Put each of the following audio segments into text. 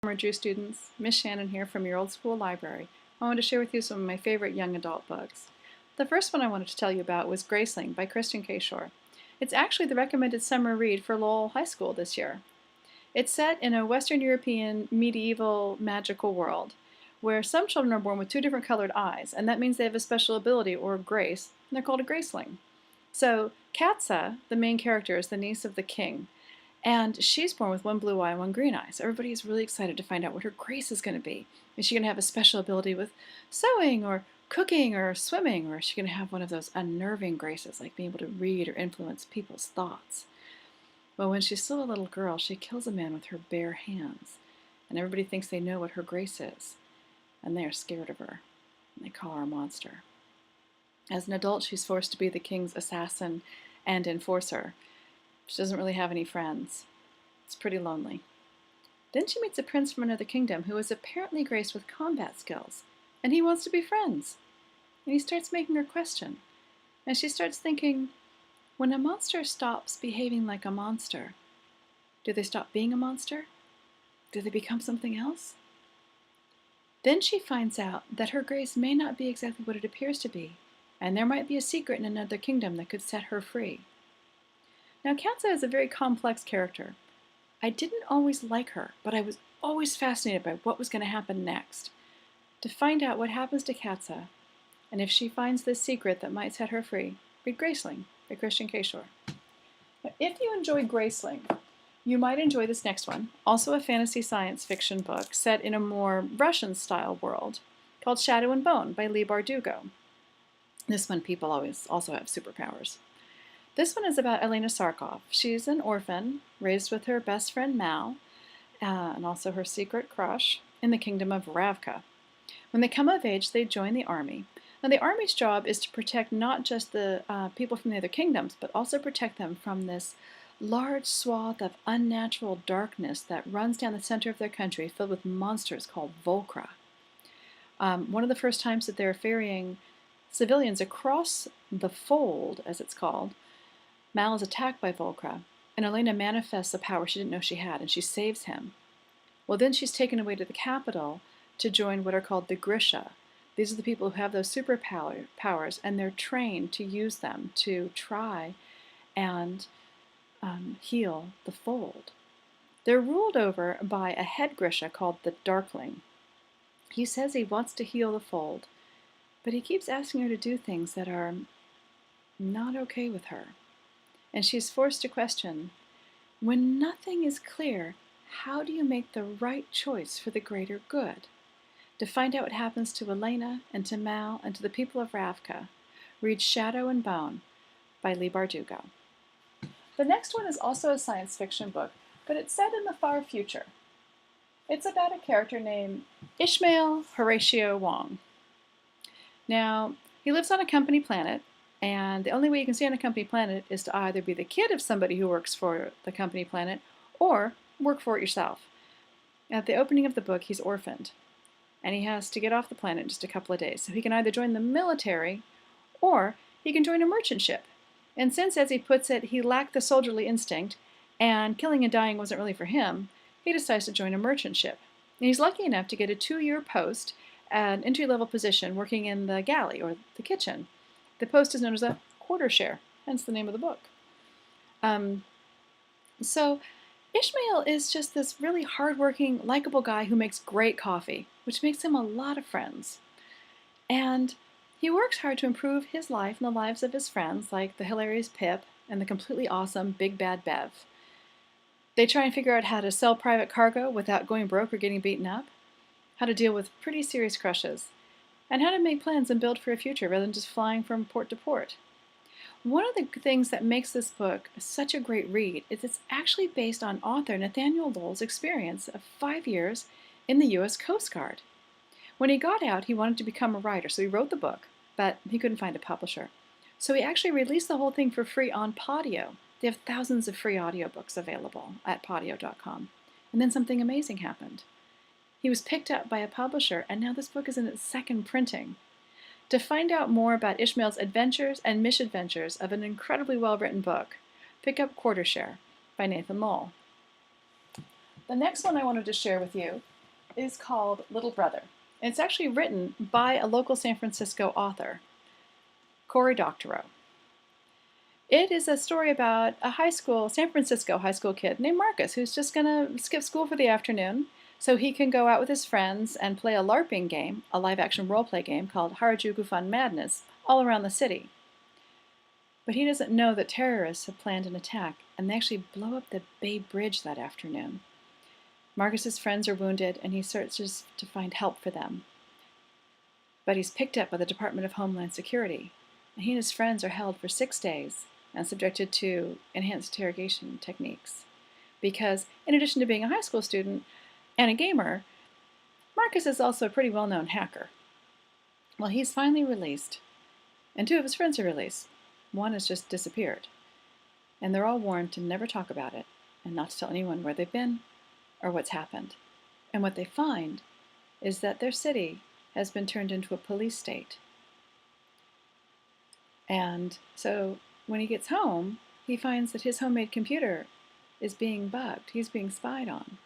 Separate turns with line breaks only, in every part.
sophomore Jew students. Miss Shannon here from your old school library. I wanted to share with you some of my favorite young adult books. The first one I wanted to tell you about was Graceling by Kristin Cashore. It's actually the recommended summer read for Lowell High School this year. It's set in a Western European medieval magical world where some children are born with two different colored eyes, and that means they have a special ability or grace, and they're called a Graceling. So Katza, the main character, is the niece of the king, and she's born with one blue eye and one green eye. So everybody is really excited to find out what her grace is going to be. Is she going to have a special ability with sewing or cooking or swimming, or is she going to have one of those unnerving graces like being able to read or influence people's thoughts? Well, when she's still a little girl, she kills a man with her bare hands, and everybody thinks they know what her grace is, and they are scared of her, and they call her a monster. As an adult, she's forced to be the king's assassin and enforcer. She doesn't really have any friends. It's pretty lonely. Then she meets a prince from another kingdom who is apparently graced with combat skills, and he wants to be friends. And he starts making her question, and she starts thinking, when a monster stops behaving like a monster, do they stop being a monster? Do they become something else? Then she finds out that her grace may not be exactly what it appears to be, and there might be a secret in another kingdom that could set her free. Now, Katza is a very complex character. I didn't always like her, but I was always fascinated by what was going to happen next. To find out what happens to Katza, and if she finds this secret that might set her free, read Graceling by Kristin Cashore. Now, if you enjoy Graceling, you might enjoy this next one, also a fantasy science fiction book set in a more Russian-style world, called Shadow and Bone by Leigh Bardugo. This one, people always also have superpowers. This one is about Elena Sarkov. She's an orphan, raised with her best friend Mal, and also her secret crush, in the kingdom of Ravka. When they come of age, they join the army. Now, the army's job is to protect not just the people from the other kingdoms, but also protect them from this large swath of unnatural darkness that runs down the center of their country, filled with monsters called Volcra. One of the first times that they're ferrying civilians across the fold, as it's called, Mal is attacked by Volcra, and Elena manifests a power she didn't know she had, and she saves him. Well, then she's taken away to the capital to join what are called the Grisha. These are the people who have those superpowers, and they're trained to use them to try and heal the fold. They're ruled over by a head Grisha called the Darkling. He says he wants to heal the fold, but he keeps asking her to do things that are not okay with her. And she's forced to question, when nothing is clear, how do you make the right choice for the greater good? To find out what happens to Elena and to Mal and to the people of Ravka, read Shadow and Bone by Leigh Bardugo. The next one is also a science fiction book, but it's set in the far future. It's about a character named Ishmael Horatio Wong. Now, he lives on a company planet, and the only way you can stay on a company planet is to either be the kid of somebody who works for the company planet or work for it yourself. At the opening of the book, he's orphaned, and he has to get off the planet in just a couple of days. So he can either join the military or he can join a merchant ship. And since, as he puts it, he lacked the soldierly instinct and killing and dying wasn't really for him, he decides to join a merchant ship. And he's lucky enough to get a 2-year post, an entry-level position working in the galley or the kitchen. The post is known as a quarter share, hence the name of the book. So Ishmael is just this really hardworking, likable guy who makes great coffee, which makes him a lot of friends. And he works hard to improve his life and the lives of his friends, like the hilarious Pip and the completely awesome Big Bad Bev. They try and figure out how to sell private cargo without going broke or getting beaten up, how to deal with pretty serious crushes, and how to make plans and build for a future rather than just flying from port to port. One of the things that makes this book such a great read is it's actually based on author Nathaniel Lowell's experience of 5 years in the U.S. Coast Guard. When he got out, he wanted to become a writer, so he wrote the book, but he couldn't find a publisher. So he actually released the whole thing for free on Podio. They have thousands of free audiobooks available at podio.com. And then something amazing happened. He was picked up by a publisher, and now this book is in its second printing. To find out more about Ishmael's adventures and misadventures of an incredibly well-written book, pick up Quarter Share by Nathan Lowell. The next one I wanted to share with you is called Little Brother. And it's actually written by a local San Francisco author, Cory Doctorow. It is a story about a San Francisco high school kid named Marcus who's just going to skip school for the afternoon so he can go out with his friends and play a LARPing game, a live-action role-play game called Harajuku Fun Madness, all around the city. But he doesn't know that terrorists have planned an attack, and they actually blow up the Bay Bridge that afternoon. Marcus's friends are wounded, and he searches to find help for them. But he's picked up by the Department of Homeland Security, and he and his friends are held for 6 days and subjected to enhanced interrogation techniques. Because, in addition to being a high school student and a gamer, Marcus is also a pretty well-known hacker. Well, he's finally released, and 2 of his friends are released. One has just disappeared, and they're all warned to never talk about it and not to tell anyone where they've been or what's happened. And what they find is that their city has been turned into a police state. And so when he gets home, he finds that his homemade computer is being bugged. He's being spied on.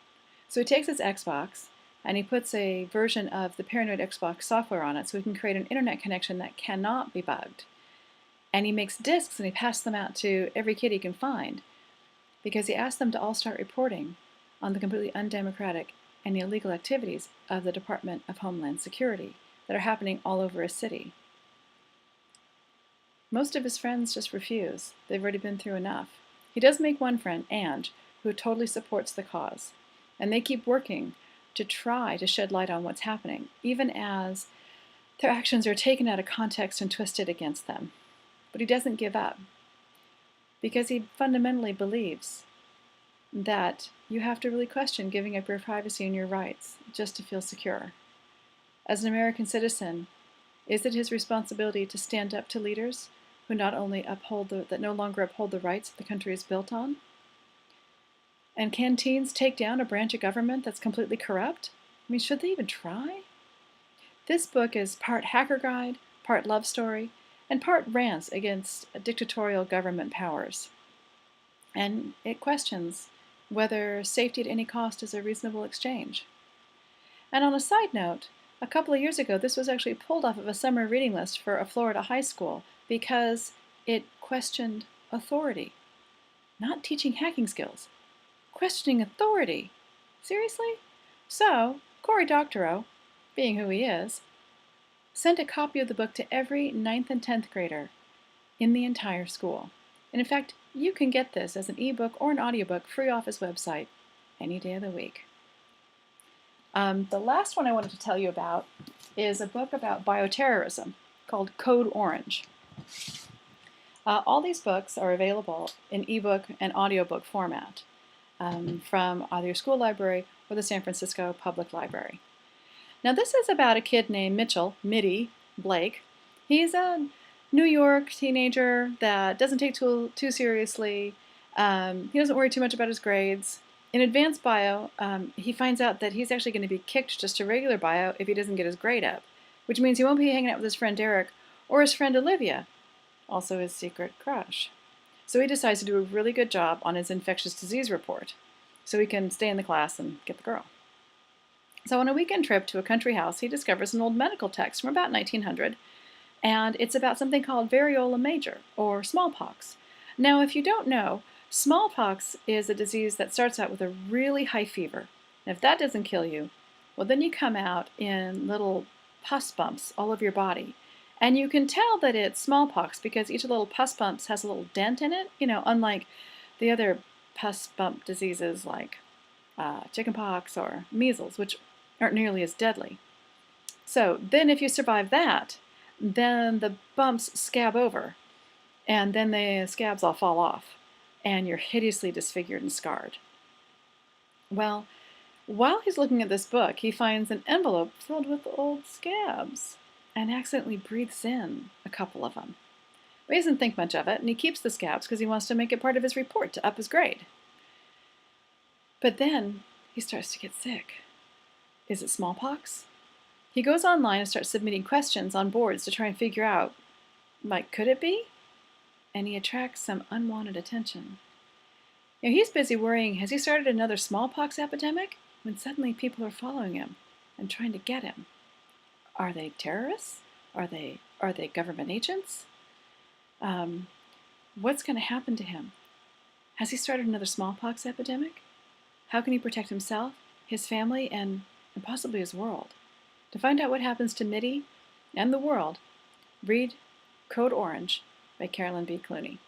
So he takes his Xbox and he puts a version of the Paranoid Xbox software on it so he can create an internet connection that cannot be bugged. And he makes discs and he passes them out to every kid he can find because he asked them to all start reporting on the completely undemocratic and illegal activities of the Department of Homeland Security that are happening all over his city. Most of his friends just refuse. They've already been through enough. He does make one friend, Ange, who totally supports the cause. And they keep working to try to shed light on what's happening, even as their actions are taken out of context and twisted against them. But he doesn't give up, because he fundamentally believes that you have to really question giving up your privacy and your rights just to feel secure. As an American citizen, is it his responsibility to stand up to leaders who not only that no longer uphold the rights that the country is built on? And can teens take down a branch of government that's completely corrupt? I mean, should they even try? This book is part hacker guide, part love story, and part rants against dictatorial government powers. And it questions whether safety at any cost is a reasonable exchange. And on a side note, a couple of years ago, this was actually pulled off of a summer reading list for a Florida high school because it questioned authority. Not teaching hacking skills, questioning authority. Seriously? So, Cory Doctorow, being who he is, sent a copy of the book to every 9th and 10th grader in the entire school. And in fact, you can get this as an ebook or an audiobook free off his website any day of the week. The last one I wanted to tell you about is a book about bioterrorism called Code Orange. All these books are available in ebook and audiobook format from either your school library or the San Francisco Public Library. Now this is about a kid named Mitty Blake. He's a New York teenager that doesn't take too seriously. He doesn't worry too much about his grades. In advanced bio, he finds out that he's actually going to be kicked just to regular bio if he doesn't get his grade up, which means he won't be hanging out with his friend Derek or his friend Olivia, also his secret crush. So he decides to do a really good job on his infectious disease report so he can stay in the class and get the girl. So on a weekend trip to a country house, he discovers an old medical text from about 1900, and it's about something called variola major, or smallpox. Now, if you don't know, smallpox is a disease that starts out with a really high fever. And if that doesn't kill you, well, then you come out in little pus bumps all over your body. And you can tell that it's smallpox because each of the little pus bumps has a little dent in it, unlike the other pus bump diseases like chickenpox or measles, which aren't nearly as deadly. So then if you survive that, then the bumps scab over, and then the scabs all fall off, and you're hideously disfigured and scarred. Well, while he's looking at this book, he finds an envelope filled with old scabs and accidentally breathes in a couple of them. But he doesn't think much of it, and he keeps the scabs because he wants to make it part of his report to up his grade. But then he starts to get sick. Is it smallpox? He goes online and starts submitting questions on boards to try and figure out, could it be? And he attracts some unwanted attention. He's busy worrying, has he started another smallpox epidemic? when suddenly people are following him and trying to get him. Are they terrorists? Are they government agents? What's going to happen to him? Has he started another smallpox epidemic? How can he protect himself, his family, and possibly his world? To find out what happens to Mitty and the world, read Code Orange by Carolyn B. Cooney.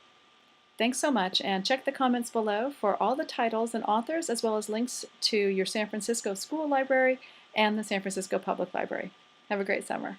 Thanks so much, and check the comments below for all the titles and authors, as well as links to your San Francisco School Library and the San Francisco Public Library. Have a great summer.